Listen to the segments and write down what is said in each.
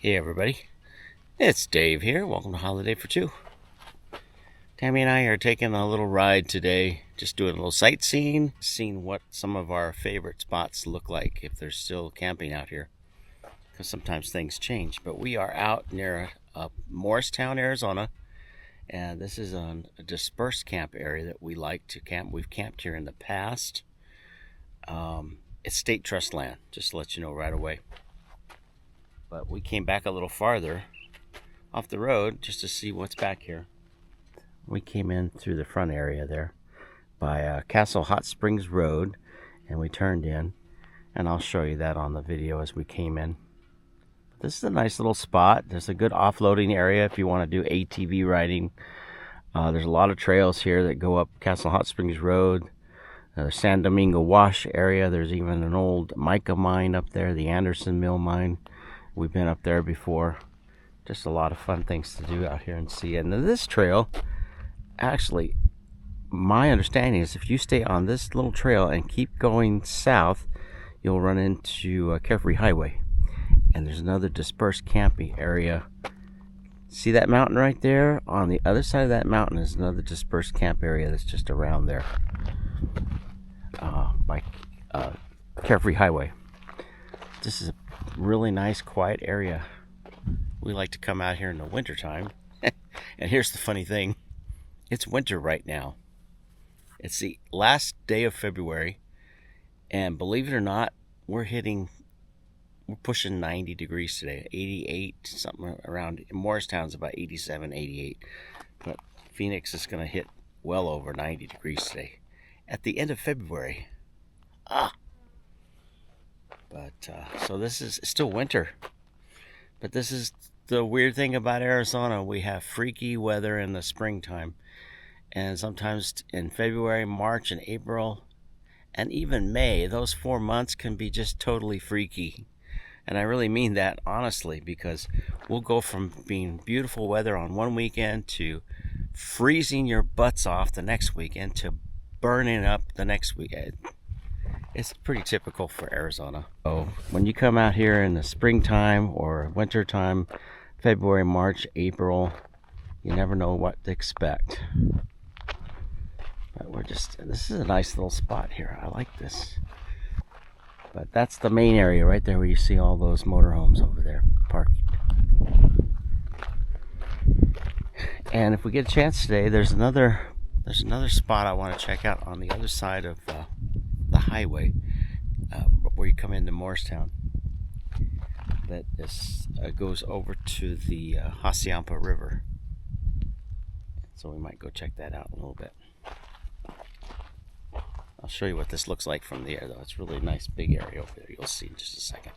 Hey everybody, it's Dave here. Welcome to Holiday for Two. Tammy and I are taking a little ride today, just doing a little sightseeing, seeing what some of our favorite spots look like if there's still camping out here, because sometimes things change. But we are out near Morristown, Arizona, and this is a dispersed camp area that we like to camp. We've camped here in the past. It's state trust land, just to let you know right away. But we came back a little farther off the road just to see what's back here. We came in through the front area there by Castle Hot Springs Road, and we turned in, and I'll show you that on the video as we came in. This is a nice little spot. There's a good offloading area if you want to do ATV riding. There's a lot of trails here that go up Castle Hot Springs Road. San Domingo Wash area. There's even an old mica mine up there, the Anderson Mill mine. We've been up there before. Just a lot of fun things to do out here and see. And this trail, actually, my understanding is if you stay on this little trail and keep going south, you'll run into Carefree Highway. And there's another dispersed camping area. See that mountain right there? On the other side of that mountain is another dispersed camp area that's just around there by Carefree Highway. This is a really nice, quiet area. We like to come out here in the winter time. And here's the funny thing. It's winter right now. It's the last day of February. And believe it or not, we're pushing 90 degrees today. 88, something around. Morristown's about 87, 88. But Phoenix is going to hit well over 90 degrees today. At the end of February. So this is still winter. But this is the weird thing about Arizona. We have freaky weather in the springtime. And sometimes in February, March, and April, and even May, those 4 months can be just totally freaky. And I really mean that honestly, because we'll go from being beautiful weather on one weekend to freezing your butts off the next weekend to burning up the next weekend. It's pretty typical for Arizona. So when you come out here in the springtime or winter time, February, March, April, you never know what to expect. But this is a nice little spot here. I like this. But that's the main area right there where you see all those motorhomes over there parked. And if we get a chance today, there's another spot I want to check out on the other side of the highway where you come into Morristown. That goes over to the Hassayampa River. So we might go check that out in a little bit. I'll show you what this looks like from the air, though. It's a really nice big area over there. You'll see in just a second.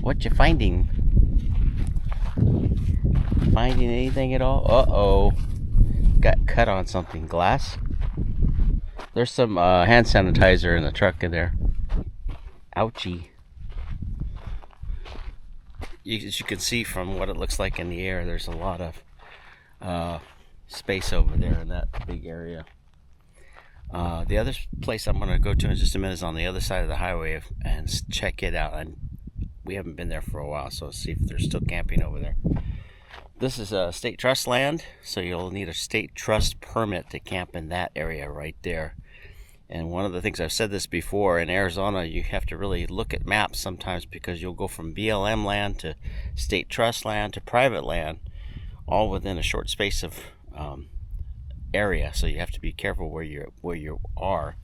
What you finding? Finding anything at all? Uh-oh. Got cut on something. Glass? There's some hand sanitizer in the truck in there. Ouchie. As you can see from what it looks like in the air, there's a lot of space over there in that big area. The other place I'm going to go to in just a minute is on the other side of the highway and check it out. And we haven't been there for a while, so let's see if there's still camping over there. This is a state trust land, so you'll need a state trust permit to camp in that area right there. And one of the things, I've said this before, in Arizona you have to really look at maps sometimes, because you'll go from BLM land to state trust land to private land, all within a short space of area. So you have to be careful where you are,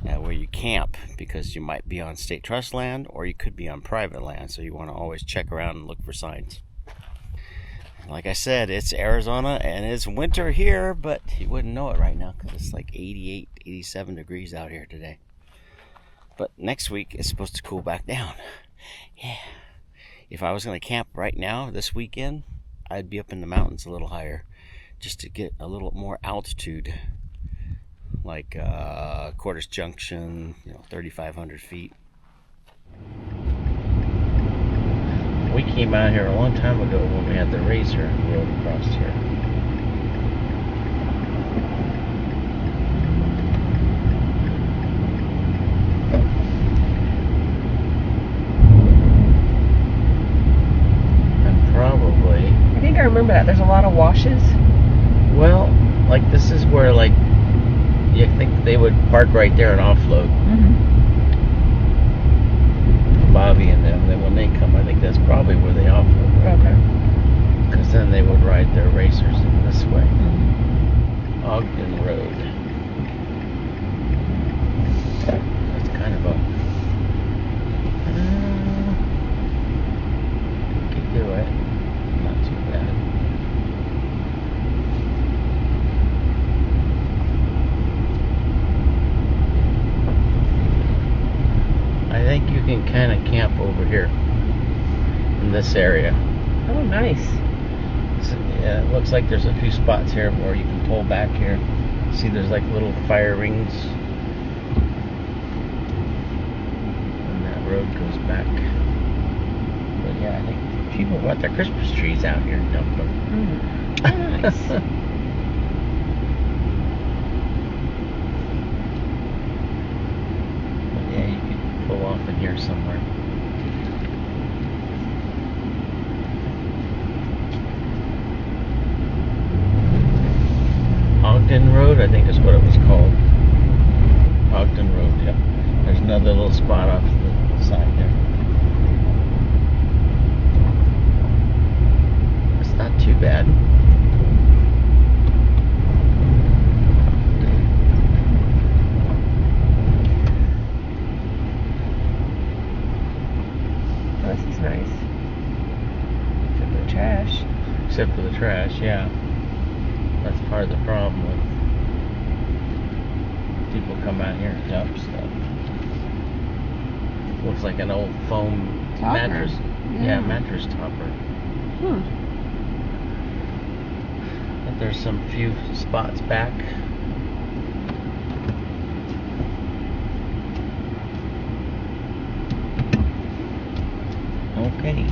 where you camp, because you might be on state trust land or you could be on private land. So you want to always check around and look for signs. Like I said, it's Arizona and it's winter here, but you wouldn't know it right now because it's like 88, 87 degrees out here today. But next week it's supposed to cool back down. Yeah. If I was going to camp right now this weekend, I'd be up in the mountains a little higher just to get a little more altitude, like Quarters Junction, 3,500 feet. We came out here a long time ago when we had the racer road across here. And probably... I think I remember that. There's a lot of washes. Well, like this is where you think they would park right there and offload. Mm-hmm. Bobby and them. Then when they come, I think that's probably where they offload. Right? Okay. Because then they would ride their racers in this way. Mm-hmm. Ogden Road. That's kind of a... you could do it. Not too bad. I think you can kind of camp over here in this area. Oh, nice. So, yeah, it looks like there's a few spots here where you can pull back here. See, there's like little fire rings. And that road goes back. But yeah, I think people brought their Christmas trees out here and dumped them. Mm. Nice. Pull off in here somewhere. Ogden Road, I think is what it was called. Ogden Road, yeah. There's another little spot off to the side there. It's not too bad. This is nice. Except for the trash. Except for the trash, yeah. That's part of the problem with people come out here and dump stuff. Looks like an old foam Topper. mattress. Yeah, mattress topper. But there's some few spots back. Okay.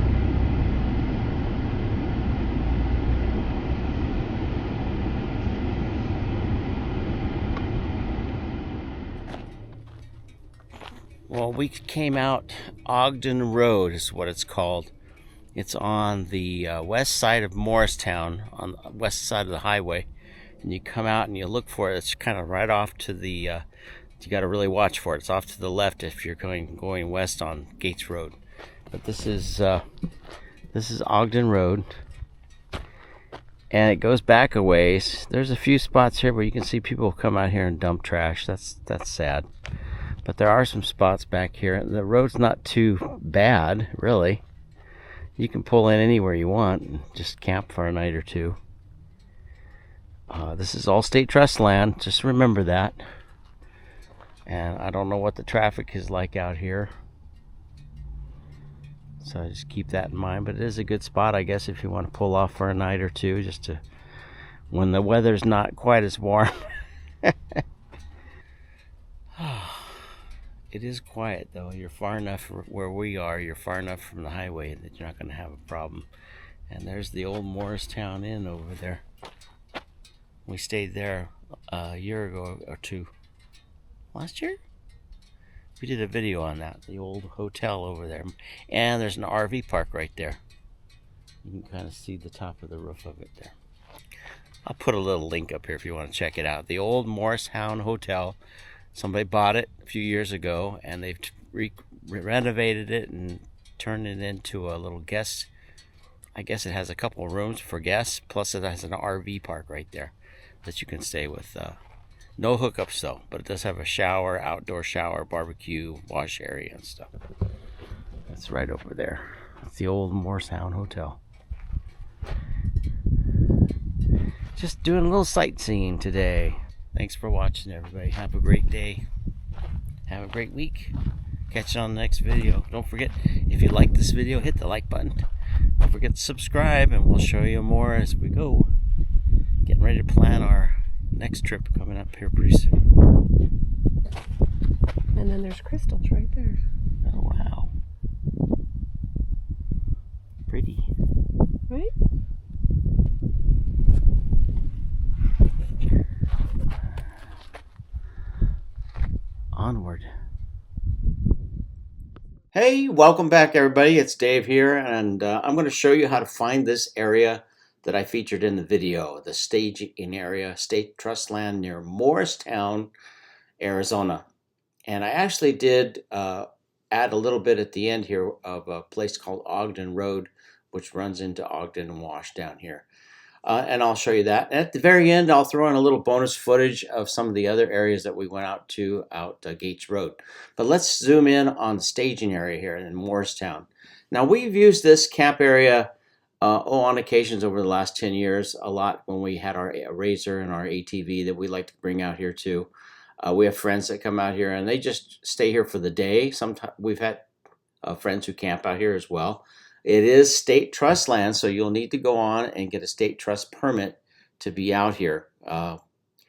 Well, we came out Ogden Road is what it's called. It's on the west side of Morristown, on the west side of the highway. And you come out and you look for it. It's kind of right off to the, you got to really watch for it. It's off to the left if you're going west on Gates Road. But this is Ogden Road, and it goes back a ways. There's a few spots here where you can see people come out here and dump trash. That's sad, but there are some spots back here. The road's not too bad, really. You can pull in anywhere you want and just camp for a night or two. This is all state trust land. Just remember that. And I don't know what the traffic is like out here. So just keep that in mind, but it is a good spot, I guess, if you want to pull off for a night or two, just to when the weather's not quite as warm. It is quiet though. You're far enough where we are. You're far enough from the highway that you're not going to have a problem. And there's the old Morristown Inn over there. We stayed there a year ago or two. Last year? We did a video on that, the old hotel over there. And there's an RV park right there. You can kind of see the top of the roof of it there. I'll put a little link up here if you want to check it out. The old Morristown Hotel. Somebody bought it a few years ago, and they've renovated it and turned it into a little guest. I guess it has a couple of rooms for guests, plus it has an RV park right there that you can stay with. No hookups though, but it does have a shower, outdoor shower, barbecue, wash area and stuff. That's right over there. It's the old Morristown Hotel. Just doing a little sightseeing today. Thanks for watching, everybody. Have a great day. Have a great week. Catch you on the next video. Don't forget, if you like this video, hit the like button. Don't forget to subscribe, and we'll show you more as we go. Getting ready to plan our next trip coming up here pretty soon. And then there's crystals right there. Oh, wow. Pretty. Right? Onward. Hey, welcome back everybody. It's Dave here, and I'm going to show you how to find this area that I featured in the video, the staging area, state trust land near Morristown, Arizona. And I actually did add a little bit at the end here of a place called Ogden Road, which runs into Ogden and Wash down here. And I'll show you that. And at the very end, I'll throw in a little bonus footage of some of the other areas that we went out to out Gates Road. But let's zoom in on the staging area here in Morristown. Now, we've used this camp area on occasions over the last 10 years a lot when we had our Razor and our ATV that we like to bring out here too. We have friends that come out here and they just stay here for the day. Sometimes we've had friends who camp out here as well. It is state trust land, so you'll need to go on and get a state trust permit to be out here.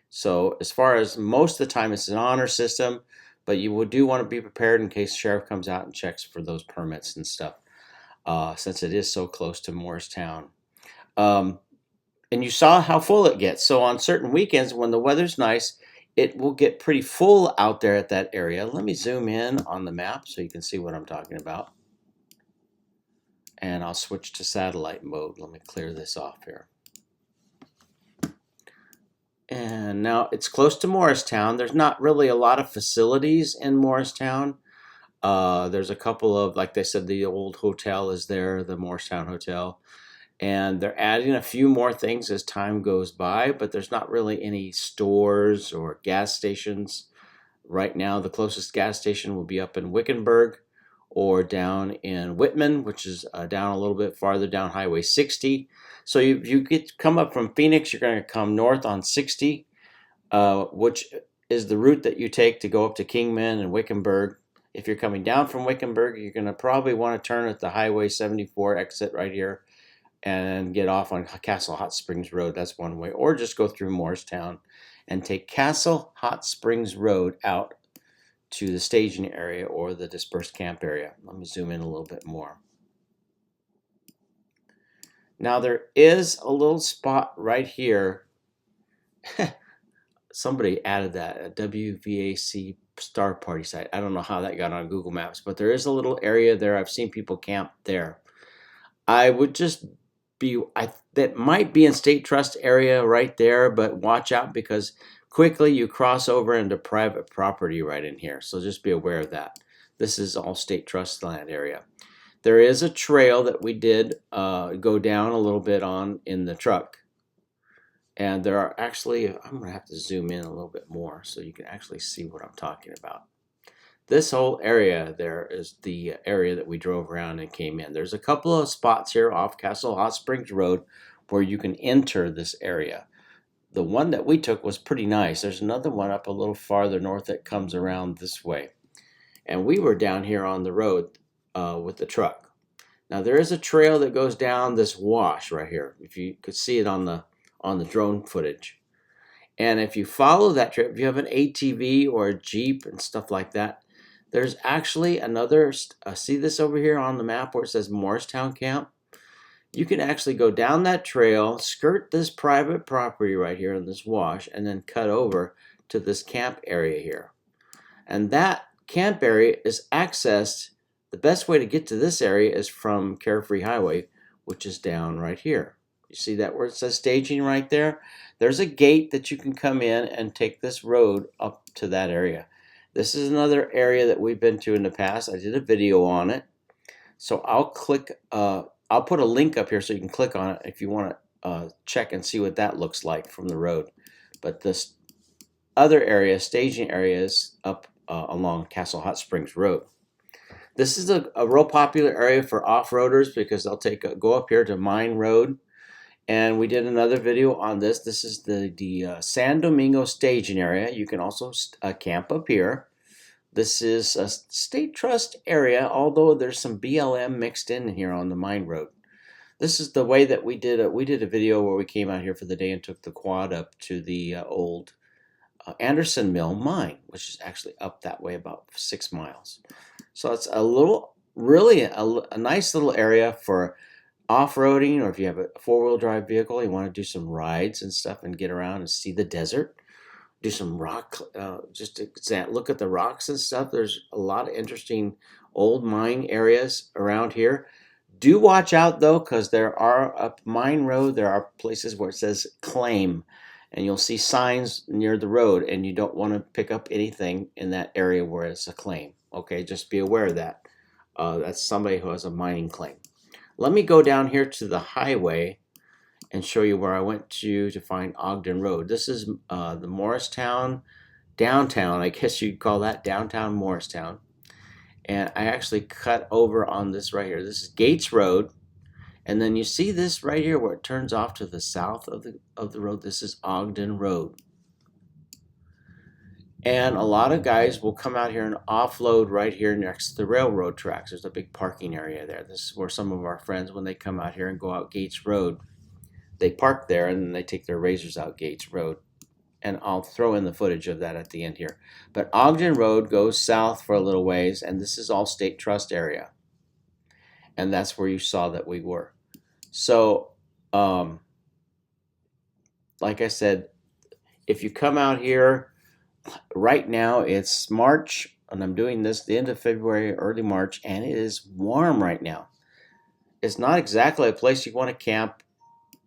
So as far as most of the time, it's an honor system, but you do want to be prepared in case the sheriff comes out and checks for those permits and stuff, since it is so close to Morristown. And you saw how full it gets. So on certain weekends when the weather's nice, it will get pretty full out there at that area. Let me zoom in on the map so you can see what I'm talking about. And I'll switch to satellite mode. Let me clear this off here. And now it's close to Morristown. There's not really a lot of facilities in Morristown. There's a couple of, like they said, the old hotel is there, the Morristown Hotel. And they're adding a few more things as time goes by, but there's not really any stores or gas stations. Right now, the closest gas station will be up in Wickenburg, or down in Whitman, which is down a little bit farther down Highway 60. So you come up from Phoenix, you're going to come north on 60, which is the route that you take to go up to Kingman and Wickenburg. If you're coming down from Wickenburg, you're going to probably want to turn at the Highway 74 exit right here and get off on Castle Hot Springs Road. That's one way. Or just go through Morristown and take Castle Hot Springs Road out to the staging area or the dispersed camp area. Let me zoom in a little bit more. Now there is a little spot right here. Somebody added that, a WVAC Star Party site. I don't know how that got on Google Maps, but there is a little area there. I've seen people camp there. I would just be, that might be in state trust area right there, but watch out because quickly you cross over into private property right in here. So just be aware of that. This is all state trust land area. There is a trail that we did go down a little bit on in the truck. And there are actually, I'm going to have to zoom in a little bit more so you can actually see what I'm talking about. This whole area there is the area that we drove around and came in. There's a couple of spots here off Castle Hot Springs Road where you can enter this area. The one that we took was pretty nice. There's another one up a little farther north that comes around this way. And we were down here on the road with the truck. Now there is a trail that goes down this wash right here. If you could see it on the drone footage. And if you follow that trail, if you have an ATV or a Jeep and stuff like that, there's actually another, see this over here on the map where it says Morristown Camp? You can actually go down that trail, skirt this private property right here in this wash, and then cut over to this camp area here. And that camp area is accessed, the best way to get to this area is from Carefree Highway, which is down right here. You see that where it says staging right there? There's a gate that you can come in and take this road up to that area. This is another area that we've been to in the past. I did a video on it. So I'll click I'll put a link up here so you can click on it if you want to check and see what that looks like from the road. But this other area, staging area, is up along Castle Hot Springs Road. This is a real popular area for off-roaders because they'll go up here to Mine Road. And we did another video on this. This is the San Domingo staging area. You can also camp up here. This is a state trust area, although there's some BLM mixed in here on the Mine Road. This is the way that we did it. We did a video where we came out here for the day and took the quad up to the old Anderson Mill mine, which is actually up that way about 6 miles. So it's really a nice little area for off-roading, or if you have a four-wheel drive vehicle, you want to do some rides and stuff and get around and see the desert. Do some rock, just look at the rocks and stuff. There's a lot of interesting old mine areas around here. Do watch out though, because there are up Mine Road, there are places where it says claim, and you'll see signs near the road, and you don't want to pick up anything in that area where it's a claim. Okay, just be aware of that. That's somebody who has a mining claim. Let me go down here to the highway and show you where I went to find Ogden Road. This is the Morristown downtown. I guess you'd call that downtown Morristown. And I actually cut over on this right here. This is Gates Road. And then you see this right here where it turns off to the south of the road. This is Ogden Road. And a lot of guys will come out here and offload right here next to the railroad tracks. There's a big parking area there. This is where some of our friends, when they come out here and go out Gates Road, they park there and then they take their razors out Gates Road. And I'll throw in the footage of that at the end here. But Ogden Road goes south for a little ways, and this is all state trust area. And that's where you saw that we were. So, like I said, if you come out here, right now it's March, and I'm doing this the end of February, early March, and it is warm right now. It's not exactly a place you want to camp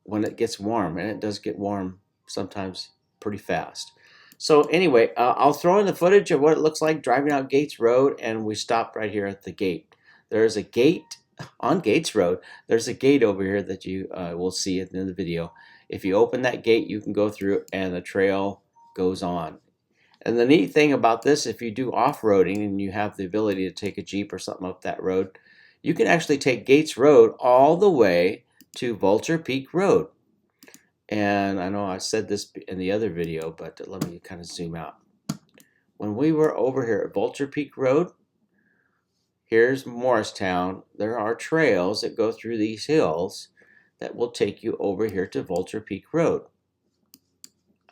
when it gets warm, and it does get warm sometimes pretty fast. So anyway, I'll throw in the footage of what it looks like driving out Gates Road, and we stopped right here at the gate. There's a gate on Gates Road. There's a gate over here that you will see at the end of the video. If you open that gate, you can go through and the trail goes on. And the neat thing about this, if you do off-roading and you have the ability to take a Jeep or something up that road, you can actually take Gates Road all the way to Vulture Peak Road. And I know I said this in the other video, but let me kind of zoom out. When we were over here at Vulture Peak Road, here's Morristown. There are trails that go through these hills that will take you over here to Vulture Peak Road.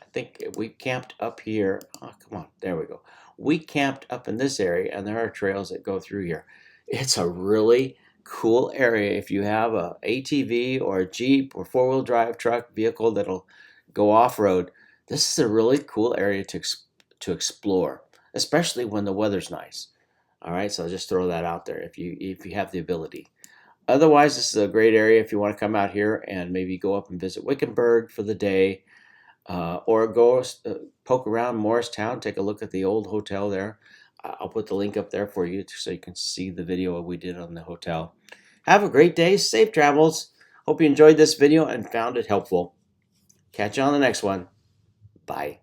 I think we camped up here. Oh, come on. There we go. We camped up in this area, and there are trails that go through here. It's a really cool area. If you have a ATV or a Jeep or four-wheel drive truck vehicle that'll go off-road, this is a really cool area to explore, especially when the weather's nice. All right, so I'll just throw that out there if you have the ability. Otherwise, this is a great area if you want to come out here and maybe go up and visit Wickenburg for the day, or go poke around Morristown, take a look at the old hotel there. I'll put the link up there for you so you can see the video we did on the hotel. Have a great day. Safe travels. Hope you enjoyed this video and found it helpful. Catch you on the next one. Bye.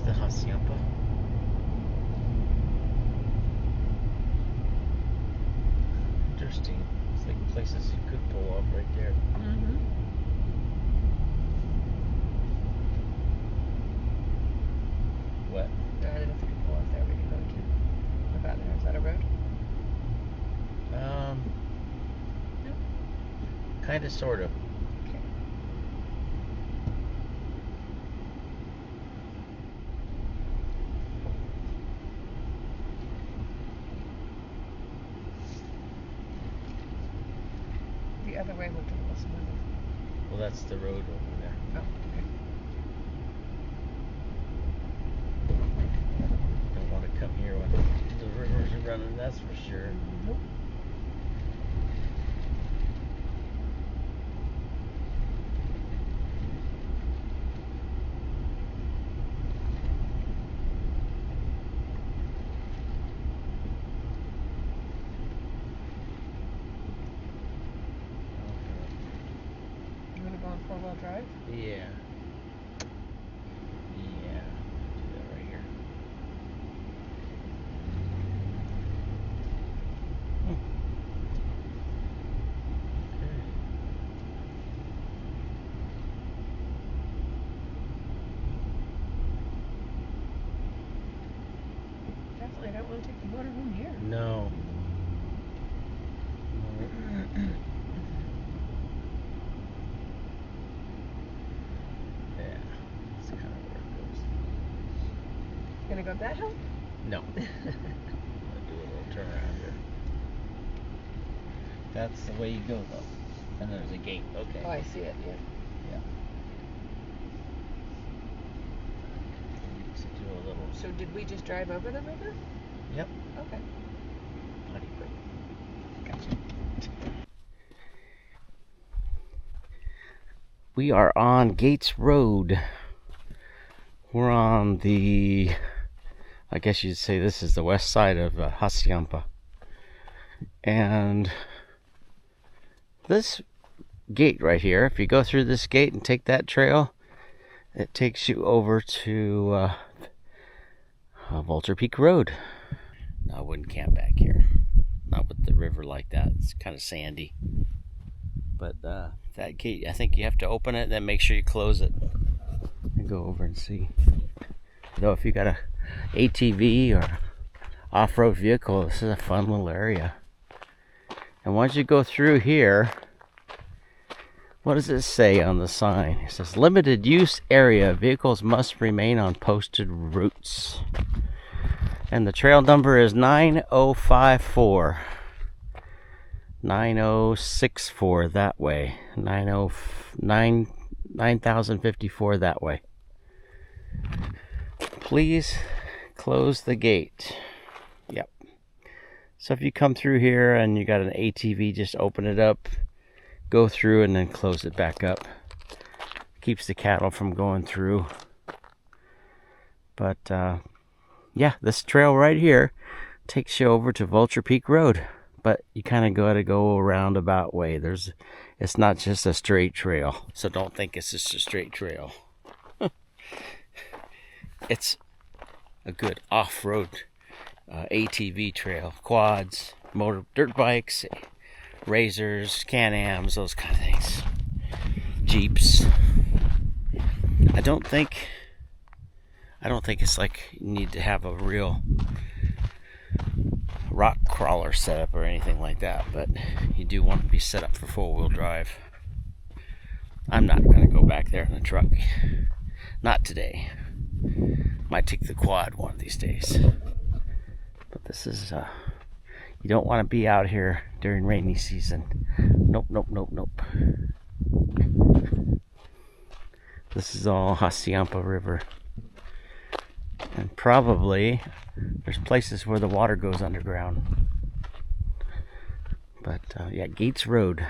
There's the Hassayampa. Interesting. It's like places you could pull up right there. Mm-hmm. What? I don't know if you can pull up there, we can go to. About there. Is that a road? No. Kind of, sort of. Okay. The other way looked a little smoother. Well, that's the road over there. Oh, okay. Don't want to come here when the rivers are running, that's for sure. Nope. You want to go on 4-wheel drive? Yeah. Yeah. Do that right here. Okay. Definitely don't want to take the motorhome here. No. Yeah, that's kind of where it goes. Gonna go up that hill? No. I'm gonna do a little turnaround here. That's the way you go, though. And there's a gate. Okay. Oh, I see it, yeah. Yeah. To do a little. So did we just drive over the river? Yep. Okay. Putty quick. Gotcha. We are on Gates Road. We're on the, I guess you'd say this is the west side of Hassayampa. And this gate right here, if you go through this gate and take that trail, it takes you over to Vulture Peak Road. No, I wouldn't camp back here. Not with the river like that. It's kind of sandy. But that gate, I think you have to open it, then make sure you close it. And go over and see. Though if you got a ATV or off-road vehicle, this is a fun little area. And once you go through here, what does it say on the sign? It says limited use area. Vehicles must remain on posted routes. And the trail number is 9054. 9064 that way. 9054 that way. Please close the gate. Yep. So if you come through here and you got an ATV, just open it up, go through, and then close it back up. Keeps the cattle from going through. But yeah, this trail right here takes you over to Vulture Peak Road. But you kind of got to go a roundabout way. It's not just a straight trail. So don't think it's just a straight trail. It's a good off-road ATV trail. Quads, dirt bikes, razors, Can-Ams, those kind of things. Jeeps. I don't think it's like you need to have a real rock crawler setup or anything like that, but you do want to be set up for 4-wheel drive. I'm not going to go back there in a truck. Not today. Might take the quad one of these days. But this is, you don't want to be out here during rainy season. Nope, nope, nope, nope. This is all Hassayampa River. And probably there's places where the water goes underground. But yeah, Gates Road.